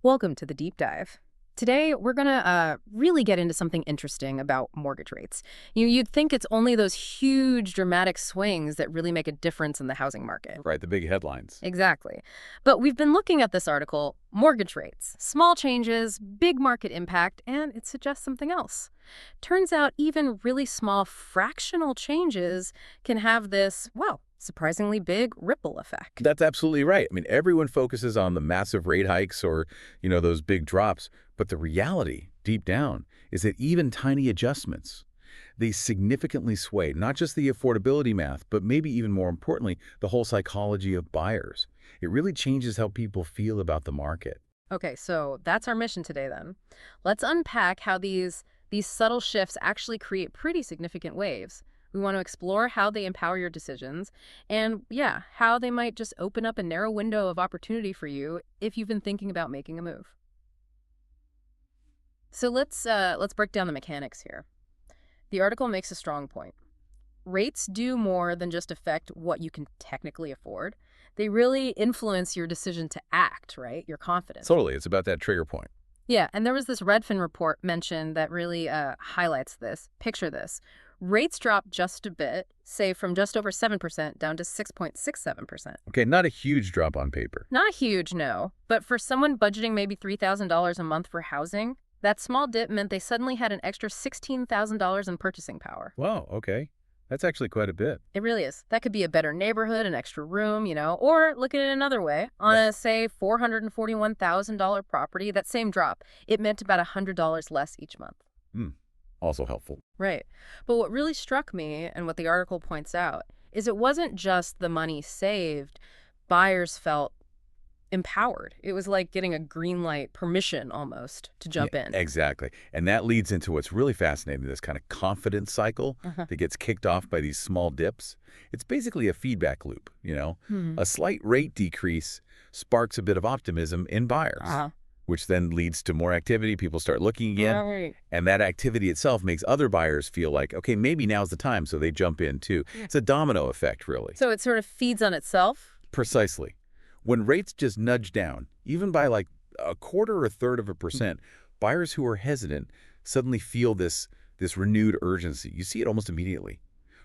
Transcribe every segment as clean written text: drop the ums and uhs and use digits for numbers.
Welcome to the deep dive. Today, we're going to really get into something interesting about mortgage rates. You'd think it's only those huge, dramatic swings that really make a difference in the housing market. Right, the big headlines. Exactly. But we've been looking at this article, mortgage rates, small changes, big market impact, and it suggests something else. Turns out even really small fractional changes can have this, well, surprisingly big ripple effect. That's absolutely right. I mean, everyone focuses on the massive rate hikes or, those big drops. But the reality, deep down, is that even tiny adjustments, they significantly sway not just the affordability math, but maybe even more importantly, the whole psychology of buyers. It really changes how people feel about the market. Okay, so that's our mission today then. Let's unpack how these subtle shifts actually create pretty significant waves. We want to explore how they empower your decisions and, yeah, how they might just open up a narrow window of opportunity for you if you've been thinking about making a move. So let's break down the mechanics here. The article makes a strong point. Rates do more than just affect what you can technically afford. They really influence your decision to act, right? Your confidence. Totally, it's about that trigger point. Yeah, and there was this Redfin report mentioned that really highlights this. Picture this. Rates dropped just a bit, say from just over 7% down to 6.67%. Okay, not a huge drop on paper. Not huge, no. But for someone budgeting maybe $3,000 a month for housing, that small dip meant they suddenly had an extra $16,000 in purchasing power. Wow, okay. That's actually quite a bit. It really is. That could be a better neighborhood, an extra room, or look at it another way. On a, say, $441,000 property, that same drop, it meant about $100 less each month. Also helpful. Right. But what really struck me, and what the article points out, is it wasn't just the money saved. Buyers felt empowered. It was like getting a green light, permission almost, to jump in. Exactly. And that leads into what's really fascinating, this kind of confidence cycle that gets kicked off by these small dips. It's basically a feedback loop. A slight rate decrease sparks a bit of optimism in buyers, which then leads to more activity. People start looking again. Right. And that activity itself makes other buyers feel like, okay, maybe now's the time, so they jump in too. It's a domino effect, really. So it sort of feeds on itself? Precisely. When rates just nudge down, even by like a quarter or a third of a percent, buyers who are hesitant suddenly feel this renewed urgency. You see it almost immediately.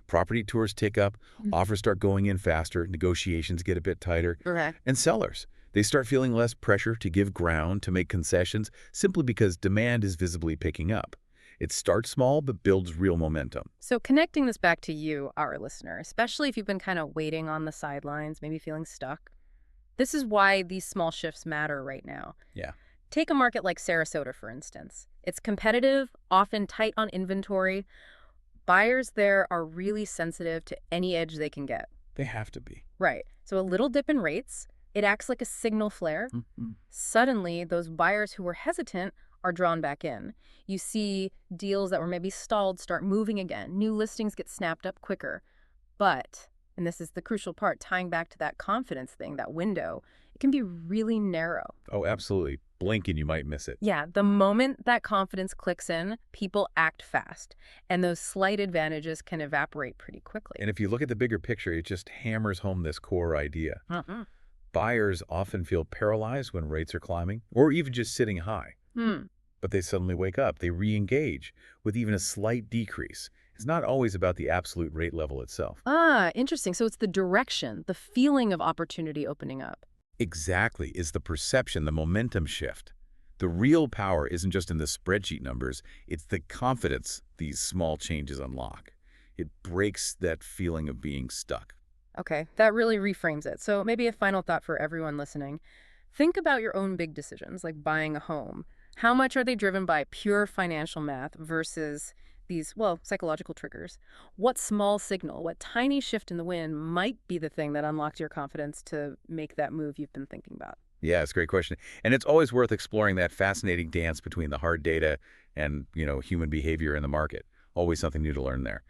Property tours tick up, offers start going in faster, negotiations get a bit tighter. Correct. And sellers, they start feeling less pressure to give ground, to make concessions, simply because demand is visibly picking up. It starts small, but builds real momentum. So connecting this back to you, our listener, especially if you've been kind of waiting on the sidelines, maybe feeling stuck, this is why these small shifts matter right now. Yeah. Take a market like Sarasota, for instance. It's competitive, often tight on inventory. Buyers there are really sensitive to any edge they can get. They have to be. Right. So a little dip in rates, it acts like a signal flare. Suddenly, those buyers who were hesitant are drawn back in. You see deals that were maybe stalled start moving again. New listings get snapped up quicker. But, and this is the crucial part, tying back to that confidence thing, that window, it can be really narrow. Oh, absolutely. Blink and you might miss it. Yeah, the moment that confidence clicks in, people act fast, and those slight advantages can evaporate pretty quickly. And if you look at the bigger picture, it just hammers home this core idea. Buyers often feel paralyzed when rates are climbing, or even just sitting high. But they suddenly wake up. They re-engage with even a slight decrease. It's not always about the absolute rate level itself. Interesting. So it's the direction, the feeling of opportunity opening up. Exactly, is the perception, the momentum shift. The real power isn't just in the spreadsheet numbers, it's the confidence these small changes unlock. It breaks that feeling of being stuck. Okay, that really reframes it. So maybe a final thought for everyone listening. Think about your own big decisions, like buying a home. How much are they driven by pure financial math versus these, well, psychological triggers? What small signal, what tiny shift in the wind might be the thing that unlocks your confidence to make that move you've been thinking about? Yeah, it's a great question. And it's always worth exploring that fascinating dance between the hard data and, human behavior in the market. Always something new to learn there.